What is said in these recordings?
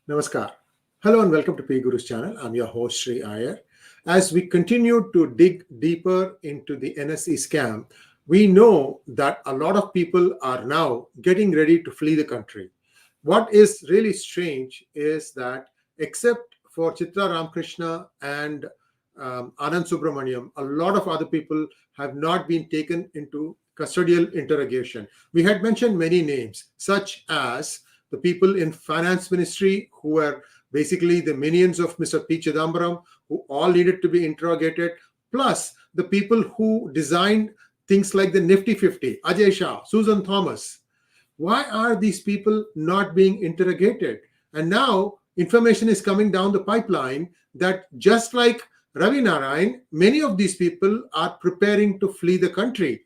Namaskar. Hello and welcome to PGurus channel. I'm your host 𝙒𝙗𝙪 Iyer. As we continue to dig deeper into the NSE scam, we know that a lot of people are now getting ready to flee the country. What is really strange is that except for Chitra Ramkrishna and Anand Subramaniam, a lot of other people have not been taken into custodial interrogation. We had mentioned many names, such as the people in finance ministry who were basically the minions of Mr. P. Chidambaram, who all needed to be interrogated, plus the people who designed things like the Nifty 50, Ajay Shah, Susan Thomas. Why are these people not being interrogated? And now information is coming down the pipeline that just like Ravi Narain, many of these people are preparing to flee the country.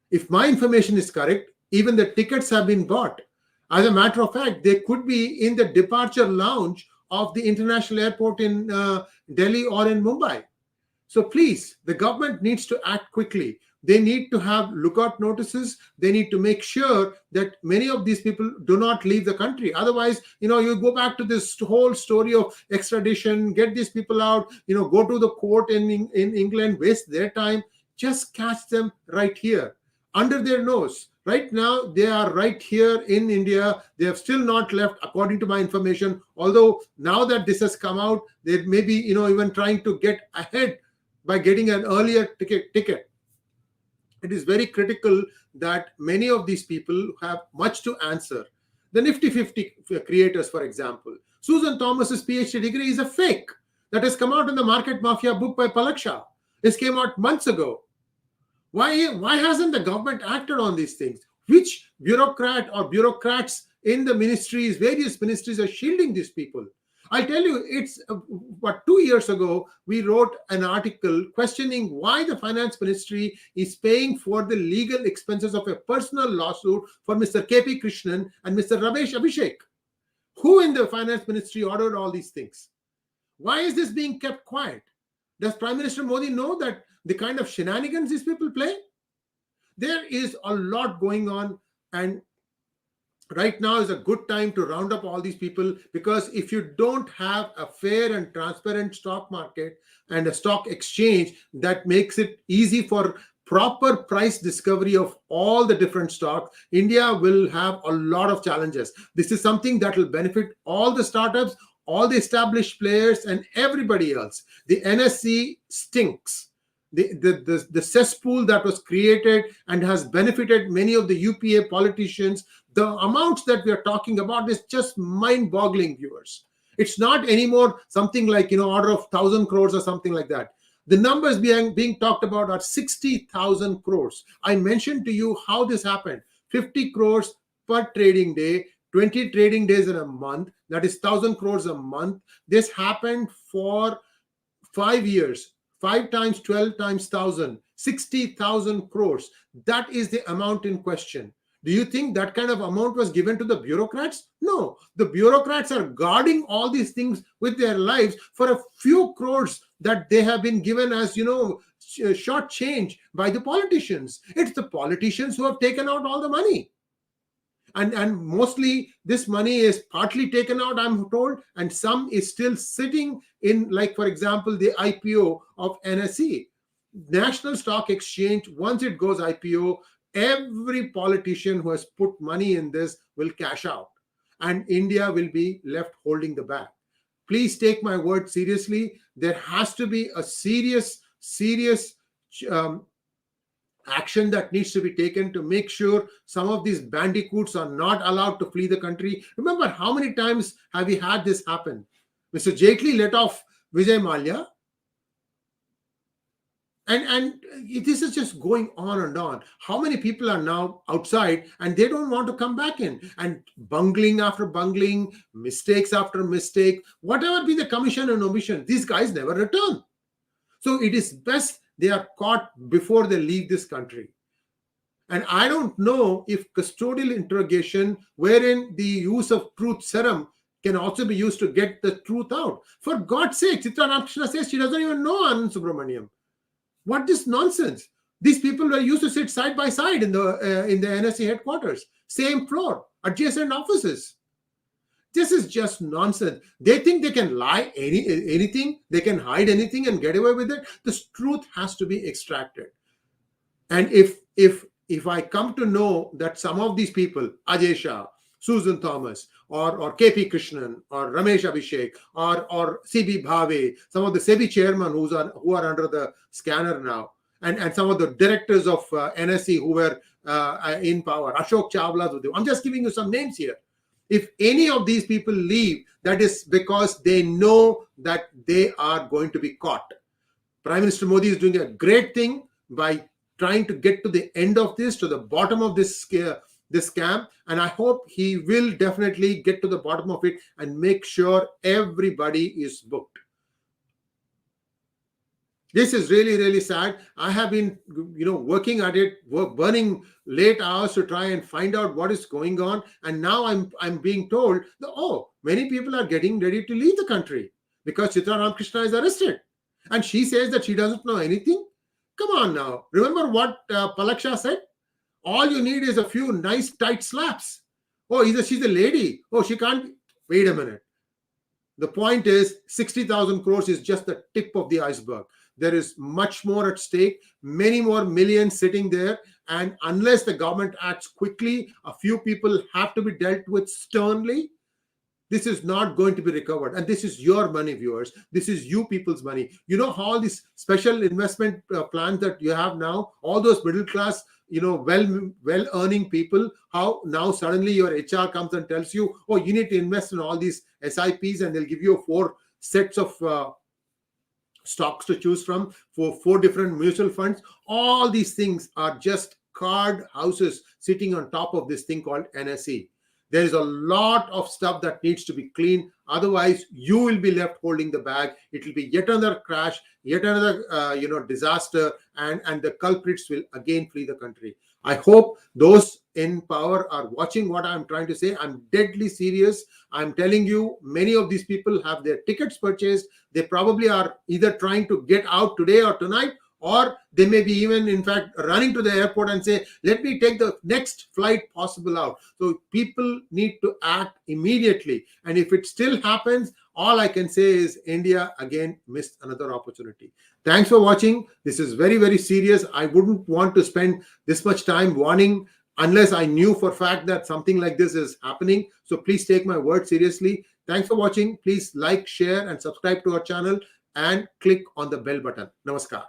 If my information is correct, even the tickets have been bought. As a matter of fact, they could be in the departure lounge of the international airport in Delhi or in Mumbai. So please, the government needs to act quickly. They need to have lookout notices. They need to make sure that many of these people do not leave the country. Otherwise, you go back to this whole story of extradition, get these people out, go to the court in England, waste their time. Just catch them right here, under their nose. Right now, they are right here in India. They have still not left, according to my information. Although now that this has come out, they may be, even trying to get ahead by getting an earlier ticket. It is very critical that many of these people have much to answer. The Nifty 50 creators, for example. Susan Thomas's PhD degree is a fake that has come out in the Market Mafia book by Palak Shah. This came out months ago. Why hasn't the government acted on these things? Which bureaucrat or bureaucrats in the ministries, various ministries, are shielding these people? I'll tell you, it's 2 years ago, we wrote an article questioning why the finance ministry is paying for the legal expenses of a personal lawsuit for Mr. K.P. Krishnan and Mr. Ramesh Abhishek. Who in the finance ministry ordered all these things? Why is this being kept quiet? Does Prime Minister Modi know that the kind of shenanigans these people play? There is a lot going on, and right now is a good time to round up all these people, because if you don't have a fair and transparent stock market and a stock exchange that makes it easy for proper price discovery of all the different stocks, India will have a lot of challenges. This is something that will benefit all the startups, all the established players, and everybody else. The NSE stinks. The cesspool that was created and has benefited many of the UPA politicians, the amounts that we are talking about is just mind-boggling, viewers. It's not anymore something like, order of 1,000 crores or something like that. The numbers being talked about are 60,000 crores. I mentioned to you how this happened. 50 crores per trading day, 20 trading days in a month, that is 1,000 crores a month. This happened for 5 years. 5 times 12 times 1,000, 60,000 crores. That is the amount in question. Do you think that kind of amount was given to the bureaucrats? No. The bureaucrats are guarding all these things with their lives for a few crores that they have been given as, short change by the politicians. It's the politicians who have taken out all the money. And mostly this money is partly taken out, I'm told, and some is still sitting in, like, for example, the IPO of NSE. National Stock Exchange, once it goes IPO, every politician who has put money in this will cash out. And India will be left holding the bag. Please take my word seriously. There has to be a serious action that needs to be taken to make sure some of these bandicoots are not allowed to flee the country. Remember, how many times have we had this happen? Mr. Jaitley let off Vijay Mallya, and this is just going on and on. How many people are now outside and they don't want to come back in, and bungling after bungling, mistakes after mistake, whatever be the commission and omission, these guys never return. So it is best they are caught before they leave this country. And I don't know if custodial interrogation, wherein the use of truth serum can also be used to get the truth out. For God's sake, Chitra Ramkrishna says she doesn't even know Anand Subramaniam. What is nonsense? These people were used to sit side by side in the NSE headquarters, same floor, adjacent offices. This is just nonsense. They think they can lie anything, they can hide anything and get away with it. The truth has to be extracted. And if I come to know that some of these people, Ajay Shah, Susan Thomas, or KP Krishnan, or Ramesh Abhishek, or CB Bhave, some of the SEBI chairmen who are under the scanner now, and some of the directors of NSE who were in power, Ashok Chawla, I'm just giving you some names here. If any of these people leave, that is because they know that they are going to be caught. Prime Minister Modi is doing a great thing by trying to get to the end of this, to the bottom of this scam, and I hope he will definitely get to the bottom of it and make sure everybody is booked. This is really, really sad. I have been, working at it, burning late hours to try and find out what is going on. And now I'm being told that, many people are getting ready to leave the country because Chitra Ramkrishna is arrested. And she says that she doesn't know anything. Come on now. Remember what Palaksha said? All you need is a few nice tight slaps. She's a lady. She can't. Wait a minute. The point is 60,000 crores is just the tip of the iceberg. There is much more at stake, many more millions sitting there. And unless the government acts quickly, a few people have to be dealt with sternly. This is not going to be recovered. And this is your money, viewers. This is you people's money. You know how all these special investment plans that you have now, all those middle class, well earning people, how now suddenly your HR comes and tells you, you need to invest in all these SIPs, and they'll give you 4 sets of stocks to choose from for 4 different mutual funds. All these things are just card houses sitting on top of this thing called NSE. There is a lot of stuff that needs to be cleaned. Otherwise, you will be left holding the bag. It will be yet another crash, yet another disaster, and the culprits will again flee the country. I hope those in power are watching what I'm trying to say. I'm deadly serious. I'm telling you, many of these people have their tickets purchased. They probably are either trying to get out today or tonight, or they may be even, in fact, running to the airport and say, let me take the next flight possible out. So people need to act immediately. And if it still happens, all I can say is India again missed another opportunity. Thanks for watching. This is very, very serious. I wouldn't want to spend this much time warning unless I knew for a fact that something like this is happening. So please take my word seriously. Thanks for watching. Please like, share, and subscribe to our channel, and click on the bell button. Namaskar.